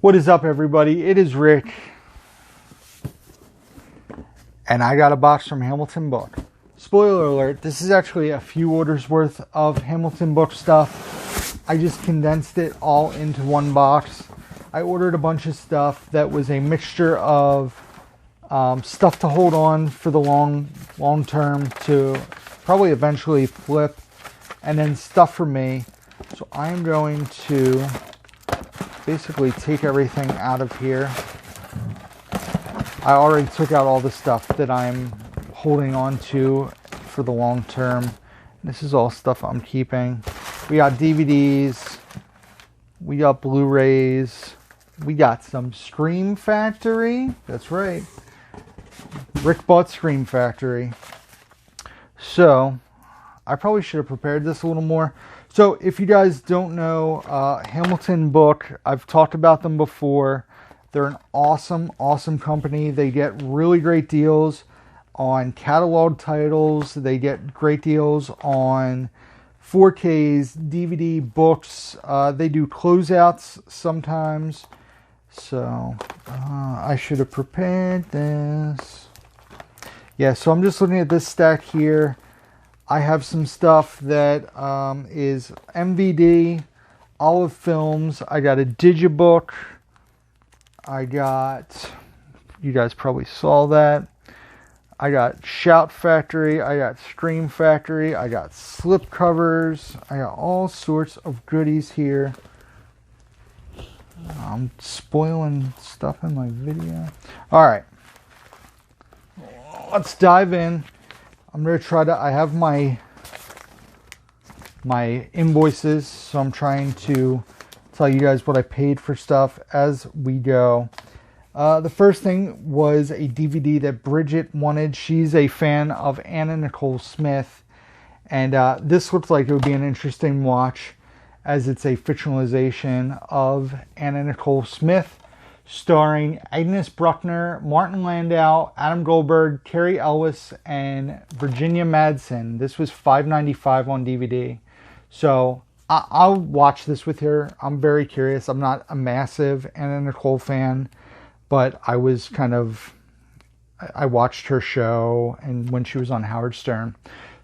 What is up, everybody? It is Rick, and I got a box from Hamilton Book. Spoiler alert, this is actually a few orders worth of Hamilton Book stuff. I just condensed it all into one box. I ordered a bunch of stuff that was a mixture of stuff to hold on for the long term to probably eventually flip, and then stuff for me. So I am going to basically take everything out of here. I already took out all the stuff that I'm holding on to for the long term. This is all stuff I'm keeping. We got DVDs, we got Blu-rays, we got some Scream Factory. That's right, Rick bought Scream Factory. So I probably should have prepared this a little more. So if you guys don't know, Hamilton Book, I've talked about them before. They're an awesome company. They get really great deals on catalog titles. They get great deals on 4Ks, DVD, books. They do closeouts sometimes. So I should have prepared this. Yeah, so I'm just looking at this stack here. I have some stuff that is MVD, Olive Films. I got a Digibook. I got, you guys probably saw that. I got Shout Factory. I got Scream Factory. I got slip covers. I got all sorts of goodies here. I'm spoiling stuff in my video. All right. Let's dive in. I'm going to try to, I have my invoices, so I'm trying to tell you guys what I paid for stuff as we go. The first thing was a DVD that Bridget wanted. She's a fan of Anna Nicole Smith, and this looks like it would be an interesting watch as it's a fictionalization of Anna Nicole Smith, starring Agnes Bruckner, Martin Landau, Adam Goldberg, Carrie Elwes, and Virginia Madsen. This was $5.95 on DVD. So I'll watch this with her. I'm very curious. I'm not a massive Anna Nicole fan, but I was I watched her show and when she was on Howard Stern.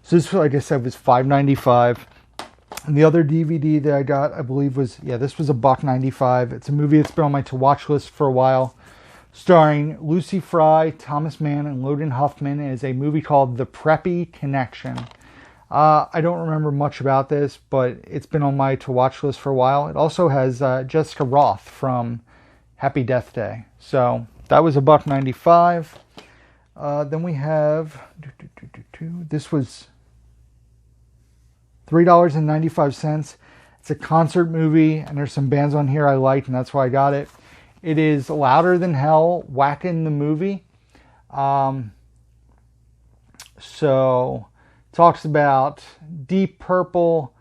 So this, like I said, was $5.95. And the other DVD that I got, I believe was, this was $1.95. It's a movie that's been on my to-watch list for a while, starring Lucy Fry, Thomas Mann, and Loden Huffman. It is a movie called The Preppy Connection. I don't remember much about this, but it's been on my to-watch list for a while. It also has Jessica Roth from Happy Death Day. So that was $1.95. Then we have, this was $3.95. It's a concert movie, and there's some bands on here I liked, and that's why I got it. It is Louder Than Hell, Whackin' the Movie. So talks about Deep Purple,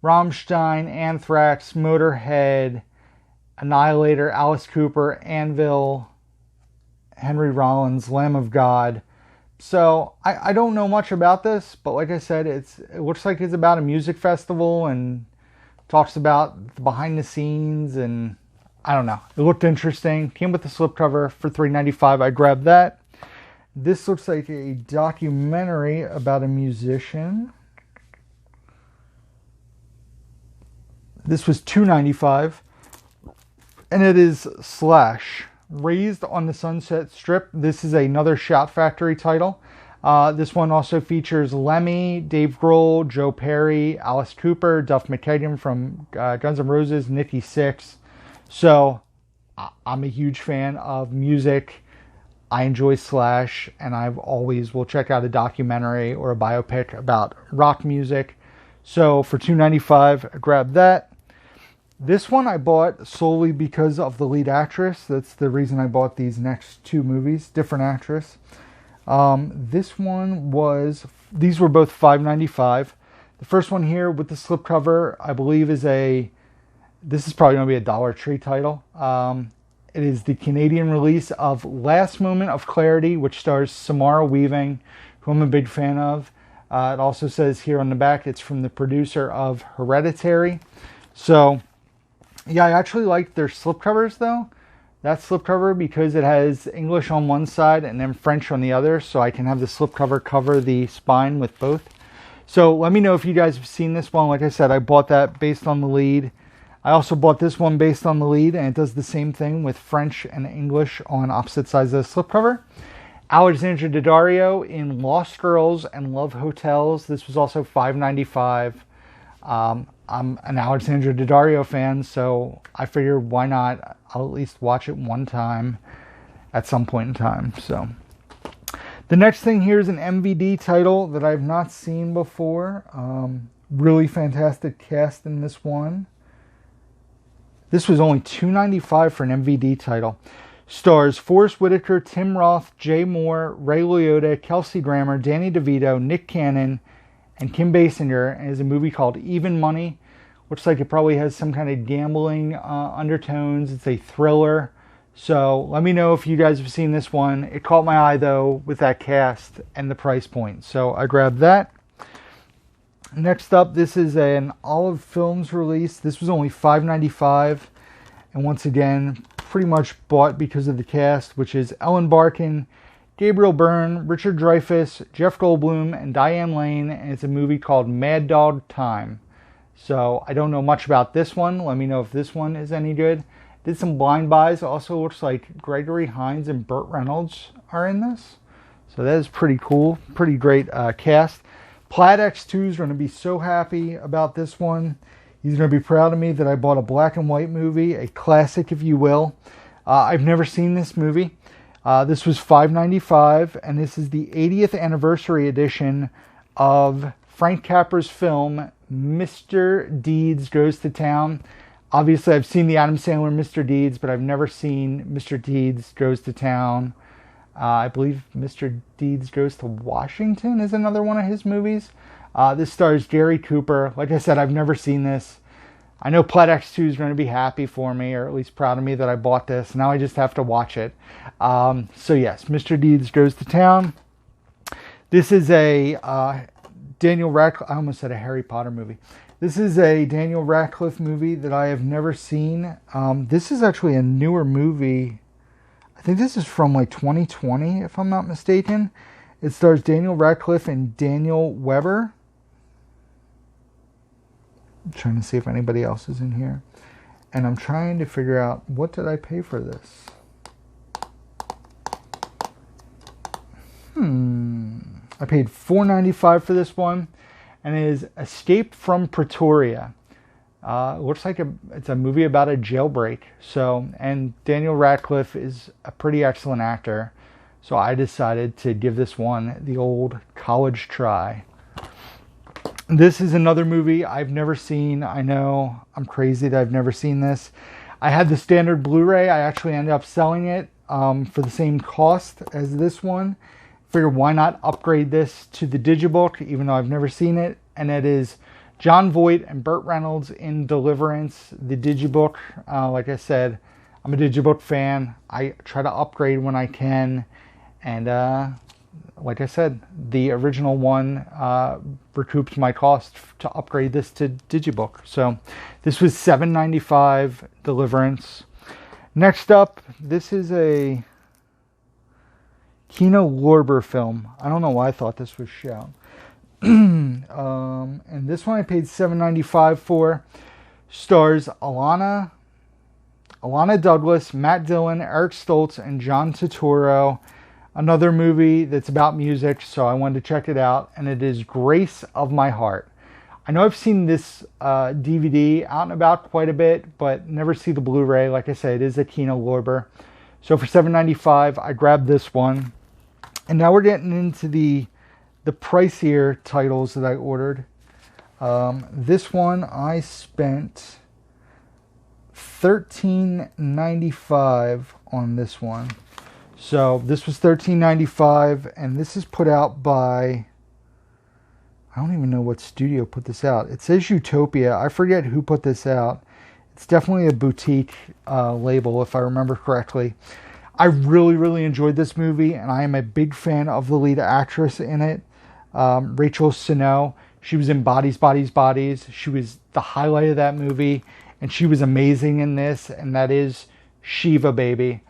Rammstein, Anthrax, Motorhead, Annihilator, Alice Cooper, Anvil, Henry Rollins, Lamb of God. So I don't know much about this, but like I said, it looks like it's about a music festival and talks about the behind the scenes, and I don't know. It looked interesting. Came with the slipcover for $3.95. I grabbed that. This looks like a documentary about a musician. This was $2.95, and it is Slash. Raised on the Sunset Strip. This is another Shout Factory title. This one also features Lemmy, Dave Grohl, Joe Perry, Alice Cooper, Duff McKagan from Guns N' Roses, Nikki Sixx. So I'm a huge fan of music. I enjoy Slash, and I've always will check out a documentary or a biopic about rock music. So for $2.95, I grabbed that. This one I bought solely because of the lead actress. That's the reason I bought these next two movies. Different actress. This one was, these were both $5.95. The first one here with the slipcover, I believe this is probably going to be a Dollar Tree title. It is the Canadian release of Last Moment of Clarity, which stars Samara Weaving, who I'm a big fan of. It also says here on the back, it's from the producer of Hereditary. So, yeah, I actually liked their slipcovers, though. that slipcover because it has English on one side and then French on the other, so I can have the slipcover cover the spine with both. So let me know if you guys have seen this one. Like I said, I bought that based on the lead. I also bought this one based on the lead, and it does the same thing with French and English on opposite sides of the slipcover. Alexandra Daddario in Lost Girls and Love Hotels. This was also $5.95. I'm an Alexandra Daddario fan, so I figured why not? I'll at least watch it one time at some point in time. So the next thing here is an MVD title that I've not seen before. Really fantastic cast in this one. This was only $2.95 for an MVD title. Stars Forrest Whitaker, Tim Roth, Jay Moore, Ray Liotta, Kelsey Grammer, Danny DeVito, Nick Cannon, and Kim Basinger, and is a movie called Even Money. Looks like it probably has some kind of gambling undertones. It's a thriller. So let me know if you guys have seen this one. It caught my eye, though, with that cast and the price point. So I grabbed that. Next up, this is an Olive Films release. This was only $5.95. And once again, pretty much bought because of the cast, which is Ellen Barkin, Gabriel Byrne, Richard Dreyfuss, Jeff Goldblum, and Diane Lane. And it's a movie called Mad Dog Time. So I don't know much about this one. Let me know if this one is any good. Did some blind buys. Also looks like Gregory Hines and Burt Reynolds are in this. So that is pretty cool. Pretty great cast. Plaid X2 is going to be so happy about this one. He's going to be proud of me that I bought a black and white movie, a classic if you will. I've never seen this movie. This was $5.95, and this is the 80th anniversary edition of Frank Capra's film, Mr. Deeds Goes to Town. Obviously, I've seen the Adam Sandler Mr. Deeds, but I've never seen Mr. Deeds Goes to Town. I believe Mr. Deeds Goes to Washington is another one of his movies. This stars Gary Cooper. Like I said, I've never seen this. I know Plaid X2 is going to be happy for me, or at least proud of me that I bought this. Now I just have to watch it. So yes, Mr. Deeds Goes to Town. This is a Daniel Radcliffe. I almost said a Harry Potter movie. This is a Daniel Radcliffe movie that I have never seen. This is actually a newer movie. I think this is from like 2020, if I'm not mistaken. It stars Daniel Radcliffe and Daniel Weber. I'm trying to see if anybody else is in here. And I'm trying to figure out, what did I pay for this? I paid $4.95 for this one. And it is Escape from Pretoria. Looks like it's a movie about a jailbreak. So, and Daniel Radcliffe is a pretty excellent actor. So I decided to give this one the old college try. This is another movie I've never seen. I know I'm crazy that I've never seen this. I had the standard Blu-ray. I actually ended up selling it for the same cost as this one. Figured why not upgrade this to the Digibook, even though I've never seen it. And it is John Voight and Burt Reynolds in Deliverance, the Digibook. Like I said, I'm a Digibook fan. I try to upgrade when I can. And like I said, the original one recouped my cost to upgrade this to Digibook. So this was $7.95 Deliverance. Next up, this is a Kino Lorber film. I don't know why I thought this was Shout. And this one I paid $7.95 for. Stars Alana Douglas, Matt Dillon, Eric Stoltz, and John Turturro. Another movie that's about music, so I wanted to check it out. And it is Grace of My Heart. I know I've seen this DVD out and about quite a bit, but never see the Blu-ray. Like I said, it is a Kino Lorber. So for $7.95, I grabbed this one. And now we're getting into the pricier titles that I ordered. This one I spent $13.95 on this one. So this was $13.95, and this is put out by, I don't even know what studio put this out. It says Utopia. I forget who put this out. It's definitely a boutique label, if I remember correctly. I really, really enjoyed this movie, and I am a big fan of the lead actress in it, Rachel Snow. She was in Bodies, Bodies, Bodies. She was the highlight of that movie, and she was amazing in this, and that is Shiva Baby.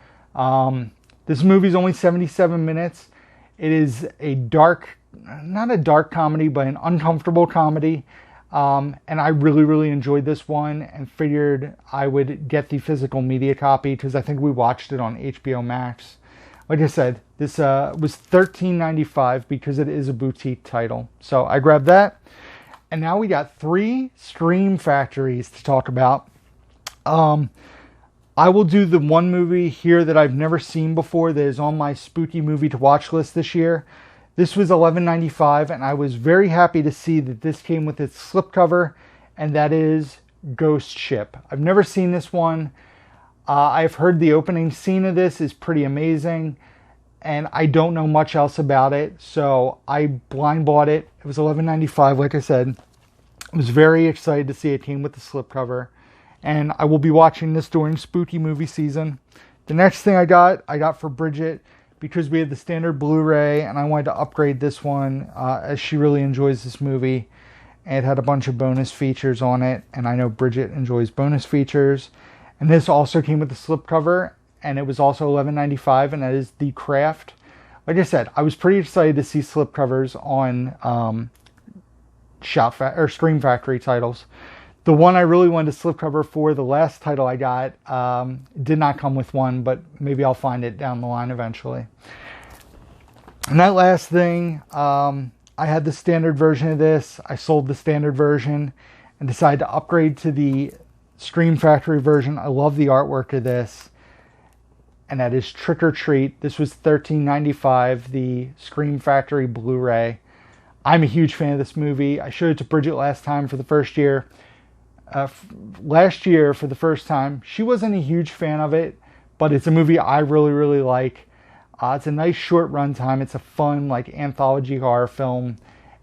This movie is only 77 minutes. It is a dark, not a dark comedy, but an uncomfortable comedy. And I really, really enjoyed this one and figured I would get the physical media copy because I think we watched it on HBO Max. Like I said, this was $13.95 because it is a boutique title. So I grabbed that. And now we got 3 Scream Factories to talk about. I will do the one movie here that I've never seen before that is on my spooky movie to watch list this year. This was $11.95, and I was very happy to see that this came with its slipcover, and that is Ghost Ship. I've never seen this one. I've heard the opening scene of this is pretty amazing, and I don't know much else about it, so I blind bought it. It was $11.95, like I said. I was very excited to see it came with the slipcover, and I will be watching this during spooky movie season. The next thing I got for Bridget, because we had the standard Blu-ray and I wanted to upgrade this one as she really enjoys this movie. And it had a bunch of bonus features on it, and I know Bridget enjoys bonus features. And this also came with the slipcover, and it was also $11.95, and that is The Craft. Like I said, I was pretty excited to see slipcovers on Scream Factory titles. The one I really wanted to slipcover for, the last title I got, did not come with one, but maybe I'll find it down the line eventually. And that last thing, I had the standard version of this. I sold the standard version and decided to upgrade to the Scream Factory version. I love the artwork of this, and that is Trick or Treat. This was $13.95, the Scream Factory Blu-ray. I'm a huge fan of this movie. I showed it to Bridget last time for the first year. Last year for the first time. She wasn't a huge fan of it, but it's a movie I really, really like. It's a nice short runtime. It's a fun, like, anthology horror film.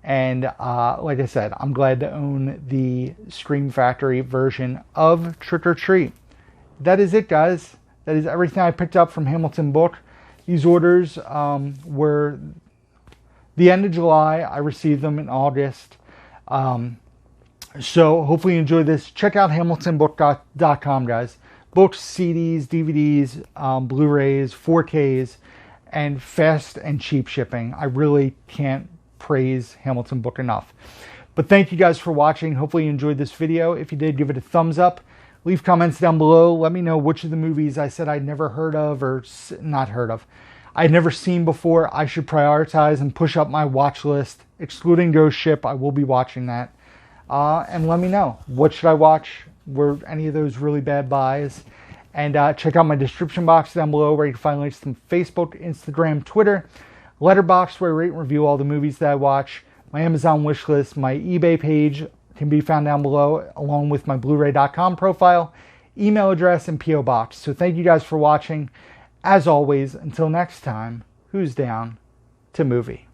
And like I said, I'm glad to own the Scream Factory version of Trick or Treat. That is it, guys. That is everything I picked up from Hamilton Book. These orders were the end of July. I received them in August. So hopefully you enjoy this. Check out HamiltonBook.com, guys. Books, CDs, DVDs, Blu-rays, 4Ks, and fast and cheap shipping. I really can't praise Hamilton Book enough. But thank you guys for watching. Hopefully you enjoyed this video. If you did, give it a thumbs up. Leave comments down below. Let me know which of the movies I said I'd never heard of or not heard of. I'd never seen before. I should prioritize and push up my watch list. Excluding Ghost Ship, I will be watching that. And let me know, what should I watch? Were any of those really bad buys? And check out my description box down below where you can find links to Facebook, Instagram, Twitter, Letterboxd, where I rate and review all the movies that I watch, my Amazon wish list, my eBay page can be found down below, along with my Blu-ray.com profile, email address, and P.O. box. So thank you guys for watching. As always, until next time, who's down to movie?